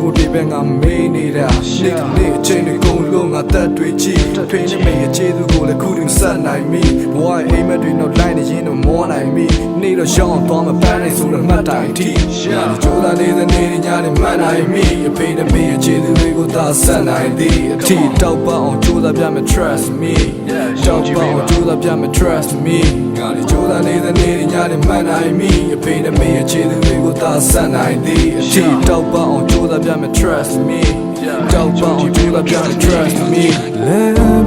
ကိုဒီဘက်ငါမေးနေတာနေ့အချိန်တွေကုန်လို့ငါတက်တွေကြည့်ဖေးနေမေးရဲ့ခြေသူကိုလည်းခုတင်ဆက်နိုင်မိဘဝရဲ့အိမ်မက်တွေတော့လိုက်နေရင်တော့မောနိုင်မိနေ့တော့ရှောင်းသွားမပန်းနိုင်ဆိုတော့မှတ်တိုင်ထိကြိုးစားနေတဲ့နေ့ညနေမှတ်နိုင်မိအဖေနဲ့မေးရဲ့ခြေသူတွေကိုသာဆက်နိုင်သည်အထီတောက်ပအောင်ကြိုးစားပြမယ် trust me တောက်ပအောင်ကြိုးစားပြမယ် trust me ငါတို့ကြိုးစားနေတဲ့နေ့ညနေမှတ်နိုင်မိအဖေနဲ့မေးရဲ့ခြေသူတွေကိုသာဆက်နိုင်သည်အထီတောက်ပအောင်ကြိုးစားပြမယ် trust me တောက်ပအောင်ကြိုးစားပြမယ် trust me လဲ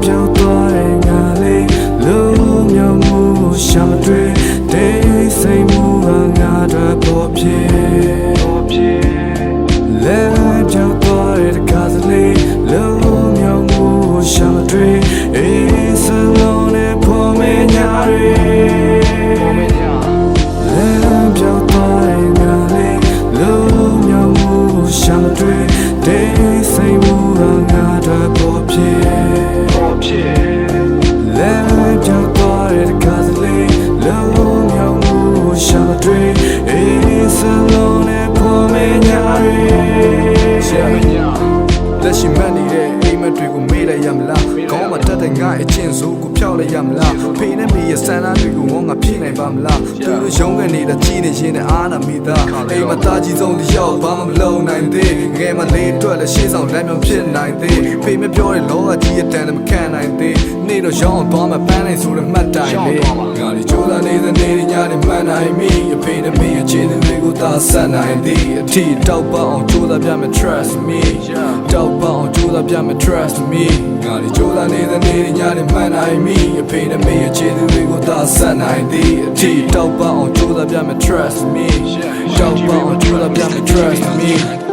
ပြောင်းသွားတဲ့ငါလေးလုံးမြောင်မှုရှာမတွေ့တဲ့စိတ်မှုကငါတို့ပေါ်ပြေလဲပြောင်းသွားတဲ့ကားစလေးလုံးမြောင်မှုရှာမတွေ့အေးစလုံးနဲ့ပေါ်မညာတွေလဲပြောင်းသွားတဲ့ငါလေးလုံးမြောင်မှုရှာမတွေ့တဲ့စိတ်မှုကငါတို့ပေါ်ပြေလဲပြောင်းသွားတဲ့ကားစလေးလုံးမြောင်မှုရှာမတွေ့အေးစလုံးနဲ့ပေါ်မညာတွေလက်ရှိမှတ်နေတဲ့အိမ်မက်တွေကိုမေးလိုက်ရမလားခေါင်းမှာတက်တဲ့ငါအချင်းစိုးကိုဖျောက်လိုက်ရမလားဖေးနဲ့မေးရဲ့စံသားတွေကိုငါဖြည့်နိုင်ပါမလားသူတို့ရုံးကနေတကြီးနေရင်အားနာမိသားအိမ်မှာသားကြီးဆုံးတယောက်ဘာမှမလုပ်နိုင်သေးငယ်မလေးအတွက်လည်းရှေ့ဆောင်လမ်းမျိုးဖြစ်နိုင်သေးဖေးမပြောတဲ့လောကကြီးရဲ့တန်တယ်မခံနိုင်သေးနေ့တော့ရောင်းသွားမှပန်းနိုင်ဆိုတဲ့မှတ်တိုင်လေးငါတို့ကြိုးစားနေတဲ့နေ့ညနေမှတ်နိုင်မိအဖေနဲ့မေးရဲ့ခြေသူတွေကိုသာဆက်နိုင်သည်အထီတောက်ပအောင်ကြိုးစားပြမယ် trust me တောက်ပအောင်ကြိုးစားပြမယ် trust me ငါတို့ကြိုးစားနေတဲ့နေ့ညနေမှတ်နိုင်မိအဖေနဲ့မေးရဲ့ခြေသူတွေကိုသာဆက်နိုင်သည်အထီတောက်ပအောင်ကြိုးစားပြမယ် trust me တောက်ပအောင်ကြိုးစားပြမယ် trust me